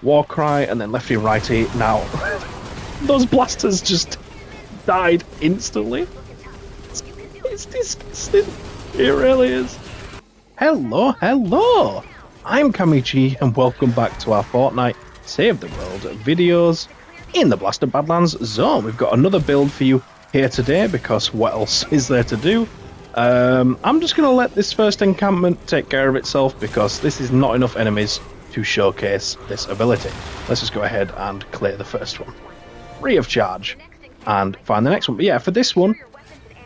Warcry, and then Lefty Righty. Now, those blasters just died instantly. It's disgusting. It really is. Hello, hello. I'm CammyG, and welcome back to our Fortnite Save the World videos in the Blasted Badlands zone. We've got another build for you here today, because what else is there to do? I'm just going to let this first encampment take care of itself, because this is not enough enemies to showcase this ability. Let's just go ahead and clear the first one, free of charge, and find the next one. But yeah, for this one,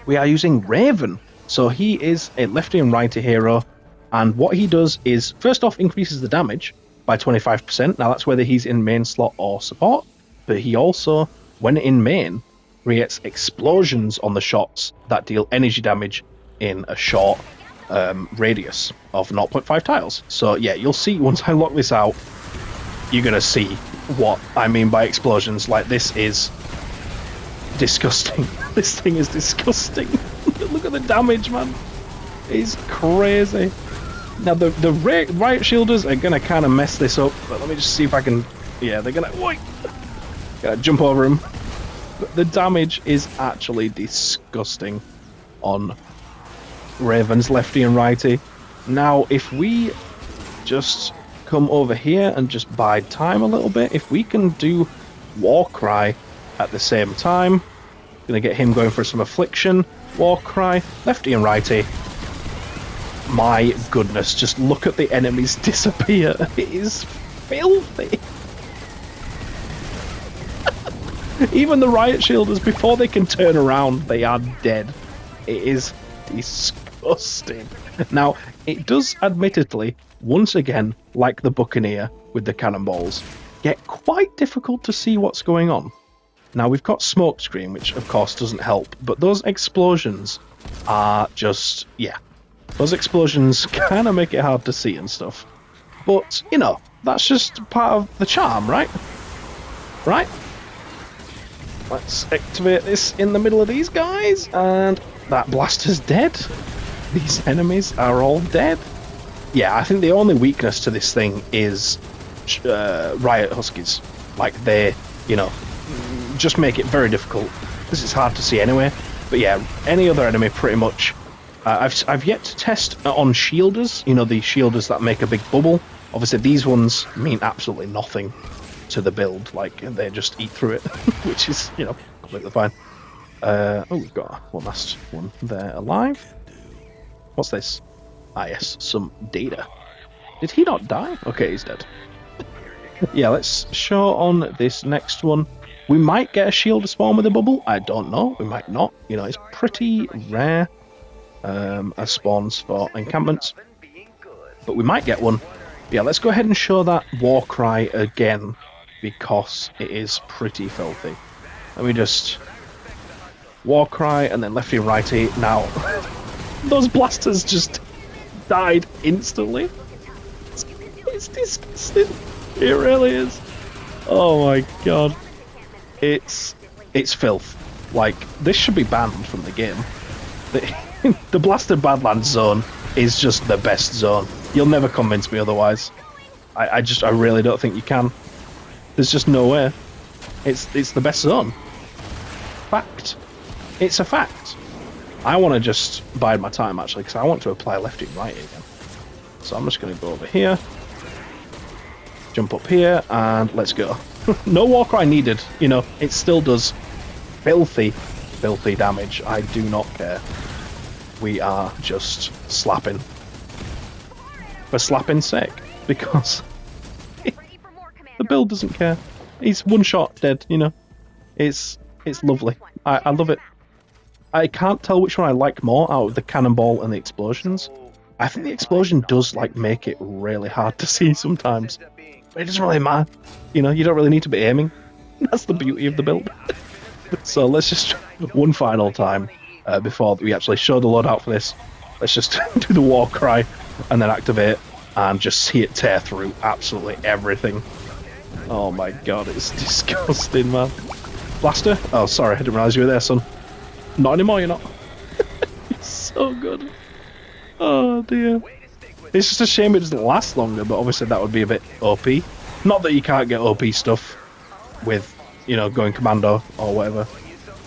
we are using Raven. So he is a lefty and righty hero, and what he does is, first off, increases the damage by 25%. Now that's whether he's in main slot or support, but he also, when in main, creates explosions on the shots that deal energy damage in a short radius of 0.5 tiles. So yeah, you'll see once I lock this out, you're gonna see what I mean by explosions. Like, this is disgusting. This thing is disgusting. Look at the damage, man. It's crazy. Now the riot shielders are gonna kind of mess this up, but let me just see if I can. Yeah, they're gonna. Wait, gotta jump over him. But the damage is actually disgusting on Raven's lefty and righty. Now, if we just come over here and just bide time a little bit, if we can do Warcry at the same time, gonna get him going for some affliction. Warcry, lefty and righty. My goodness, just look at the enemies disappear. It is filthy. Even the riot shielders, before they can turn around, they are dead. It is disgusting. Now, it does admittedly, once again, like the Buccaneer with the cannonballs, get quite difficult to see what's going on. Now, we've got smokescreen, which of course doesn't help, but those explosions are just, yeah. Those explosions kind of make it hard to see and stuff. But, you know, that's just part of the charm, right? Right? Let's activate this in the middle of these guys, and that blaster's dead. These enemies are all dead. Yeah, I think the only weakness to this thing is riot huskies. Like, they, you know, just make it very difficult, because it's hard to see anyway. But yeah, any other enemy pretty much. I've yet to test on shielders, you know, the shielders that make a big bubble. Obviously these ones mean absolutely nothing to the build, like they just eat through it, which is, you know, completely fine. Oh, we've got one last one there alive. What's this? Ah yes, some data. Did he not die? Okay, he's dead. Yeah, let's show on this next one. We might get a shield spawn with a bubble, I don't know, we might not. You know, it's pretty rare as spawns for encampments, but we might get one. Yeah, let's go ahead and show that Warcry again, because it is pretty filthy. Let me just Warcry and then lefty righty. Now, those blasters just died instantly. It's disgusting. It really is. Oh my god. It's filth. Like, this should be banned from the game. The Blasted Badlands zone is just the best zone. You'll never convince me otherwise. I really don't think you can. There's just no way. It's the best zone. Fact. It's a fact. I want to just bide my time, actually, because I want to apply lefty and righty again. So I'm just going to go over here, jump up here, and let's go. No Warcry needed, you know, it still does filthy damage. I do not care. We are just slapping. For slapping's sake, because the build doesn't care. He's one shot dead, you know. It's lovely. I love it. I can't tell which one I like more out of the cannonball and the explosions. I think the explosion does, like, make it really hard to see sometimes. But it doesn't really matter. You know, you don't really need to be aiming. That's the beauty of the build. So let's just, one final time, before we actually show the loadout for this, let's just do the Warcry and then activate and just see it tear through absolutely everything. Oh my god, it's disgusting, man. Blaster? Oh, sorry, I didn't realise you were there, son. Not anymore, you're not. It's so good. Oh dear. It's just a shame it doesn't last longer, but obviously that would be a bit OP. Not that you can't get OP stuff with, you know, going commando or whatever.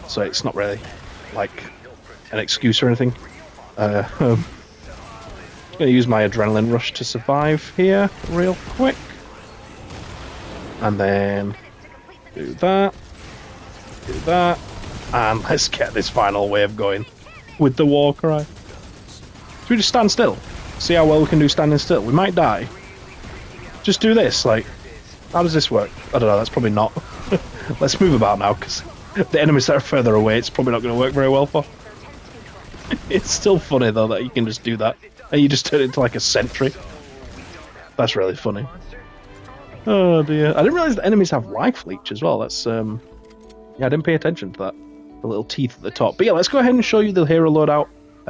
So it's not really like an excuse or anything. I'm gonna use my adrenaline rush to survive here real quick. And then do that, and let's get this final wave going with the war cry. Should we just stand still? See how well we can do standing still. We might die. Just do this, like, how does this work? I don't know, that's probably not. Let's move about now, because the enemies that are further away, it's probably not going to work very well for. It's still funny, though, that you can just do that. And you just turn it into, like, a sentry. That's really funny. Oh, dear. I didn't realise the enemies have life leech as well. That's, yeah, I didn't pay attention to that. The little teeth at the top. But yeah, let's go ahead and show you the hero loadout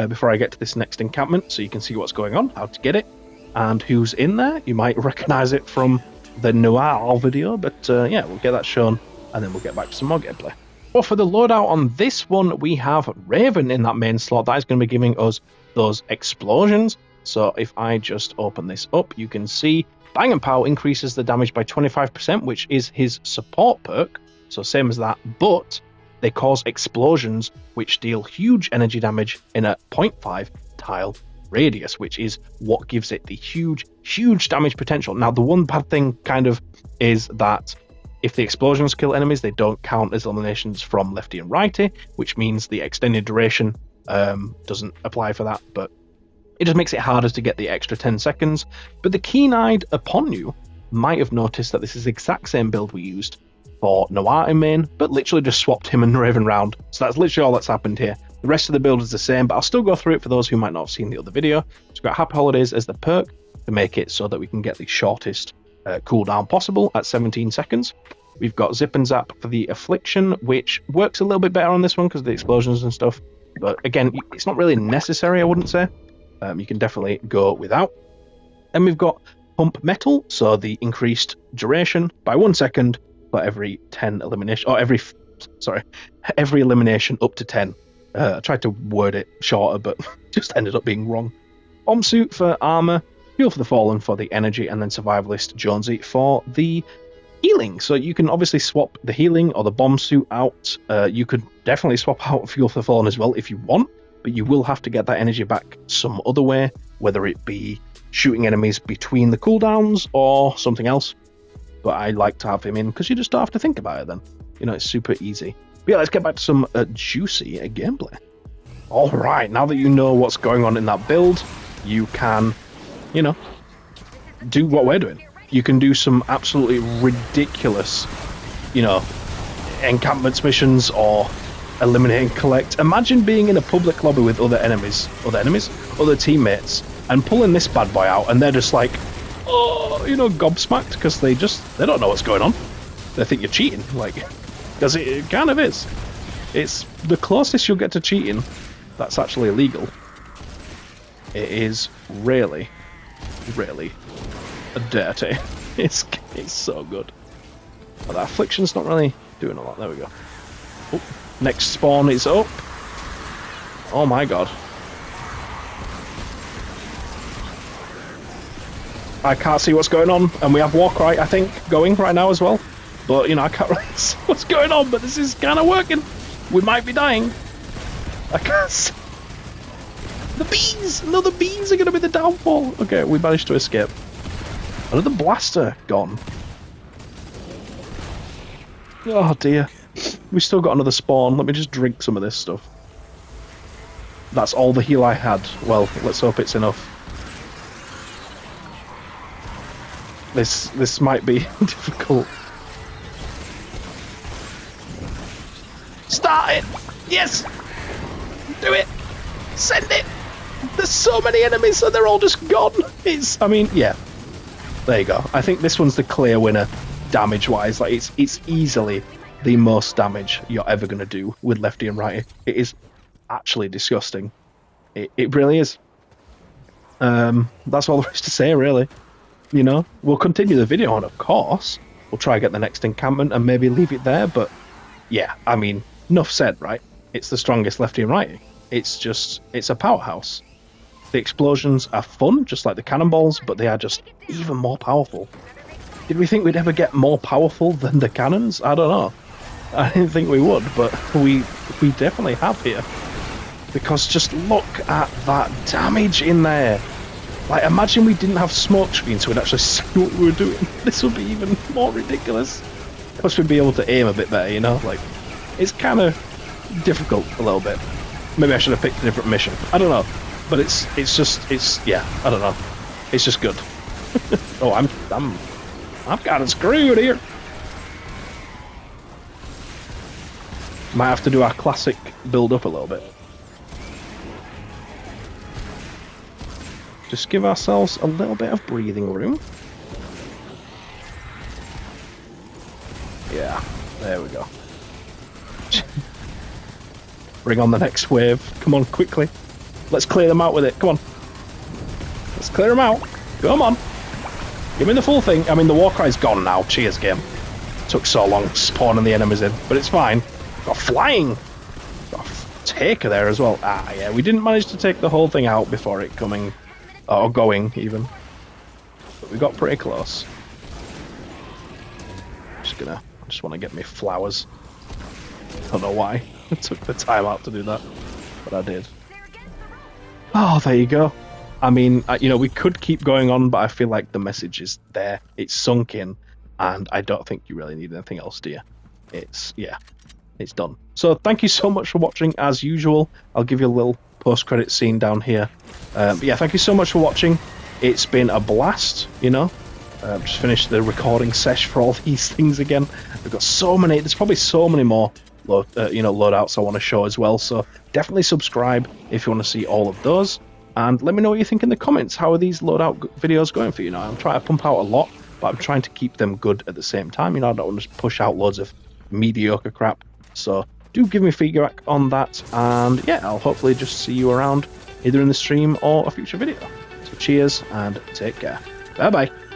before I get to this next encampment, so you can see what's going on, how to get it, and who's in there. You might recognise it from the Noir video, but yeah, we'll get that shown, and then we'll get back to some more gameplay. Well, for the loadout on this one, we have Raven in that main slot. That is going to be giving us those explosions. So if I just open this up, you can see Bang and Pow increases the damage by 25%, which is his support perk. So same as that, but they cause explosions, which deal huge energy damage in a 0.5 tile radius, which is what gives it the huge damage potential. Now, the one bad thing kind of is that if the explosions kill enemies, they don't count as eliminations from Lefty and Righty, which means the extended duration doesn't apply for that, but it just makes it harder to get the extra 10 seconds. But the keen-eyed upon you might have noticed that this is the exact same build we used for Noir in main, but literally just swapped him and Raven round. So that's literally all that's happened here. The rest of the build is the same, but I'll still go through it for those who might not have seen the other video. So we've got Happy Holidays as the perk to make it so that we can get the shortest cooldown possible at 17 seconds. We've got Zip and Zap for the Affliction, which works a little bit better on this one because of the explosions and stuff. But again, it's not really necessary, I wouldn't say. You can definitely go without. And we've got Pump Metal, so the increased duration by 1 second for every 10 elimination, or every elimination up to 10. I tried to word it shorter, but just ended up being wrong. Bomb Suit for armor, Fuel for the Fallen for the energy, and then Survivalist Jonesy for the healing. So you can obviously swap the healing or the bomb suit out. You could definitely swap out Fuel for the Fallen as well if you want, but you will have to get that energy back some other way, whether it be shooting enemies between the cooldowns or something else. But I like to have him in because you just don't have to think about it then. You know, it's super easy. But yeah, let's get back to some juicy gameplay. Alright, now that you know what's going on in that build, you can, you know, do what we're doing. You can do some absolutely ridiculous, you know, encampments missions or eliminate and collect. Imagine being in a public lobby with other teammates, and pulling this bad boy out, and they're just like, oh, you know, gobsmacked, because they don't know what's going on. They think you're cheating, like, because it kind of is. It's the closest you'll get to cheating that's actually illegal. It is really dirty. It's so good. But that Affliction's not really doing a lot. There we go. Oh, next spawn is up. Oh my god. I can't see what's going on, and we have Warcry, I think, going right now as well. But, you know, I can't really see what's going on, but this is kind of working. We might be dying. I can't see. The bees! No, the bees are going to be the downfall. Okay, we managed to escape. Another blaster gone. Oh dear. We still got another spawn. Let me just drink some of this stuff. That's all the heal I had. Well, let's hope it's enough. This might be difficult. Start it! Yes! Do it! Send it! There's so many enemies and they're all just gone. I mean, yeah. There you go. I think this one's the clear winner, damage-wise. Like, it's easily the most damage you're ever going to do with Lefty and Righty. It is actually disgusting. It really is. That's all there is to say, really. You know, we'll continue the video on, of course. We'll try and get the next encampment and maybe leave it there, but yeah, I mean, enough said, right? It's the strongest Lefty and Righty. It's a powerhouse. The explosions are fun, just like the cannonballs, but they are just even more powerful. Did we think we'd ever get more powerful than the cannons? I don't know. I didn't think we would, but we definitely have here. Because just look at that damage in there. Like, imagine we didn't have smoke screens so we'd actually see what we were doing. This would be even more ridiculous. Plus we'd be able to aim a bit better, you know? Like, it's kind of difficult a little bit. Maybe I should have picked a different mission. I don't know. But it's yeah, I don't know. It's just good. Oh, I've got it screwed here. Might have to do our classic build up a little bit. Just give ourselves a little bit of breathing room. Yeah, there we go. Bring on the next wave. Come on, quickly. Let's clear them out with it. Come on. Let's clear them out. Come on. Give me the full thing. I mean, the war cry's gone now. Cheers, game. Took so long spawning the enemies in, but it's fine. Got flying. Got a taker there as well. Ah, yeah, we didn't manage to take the whole thing out before it coming, or going even. But we got pretty close. I just want to get me flowers. Don't know why I took the time out to do that, but I did. Oh, there you go. I mean, you know, we could keep going on, but I feel like the message is there. It's sunk in, and I don't think you really need anything else, do you? Yeah, it's done. So thank you so much for watching, as usual. I'll give you a little post-credit scene down here. But yeah, thank you so much for watching. It's been a blast, you know. Just finished the recording sesh for all these things again. We've got so many. There's probably so many more loadouts I want to show as well. So definitely subscribe if you want to see all of those. And let me know what you think in the comments. How are these loadout videos going for you now? I'm trying to pump out a lot, but I'm trying to keep them good at the same time. You know, I don't want to just push out loads of mediocre crap. So do give me feedback on that. And yeah, I'll hopefully just see you around either in the stream or a future video. So cheers and take care. Bye bye.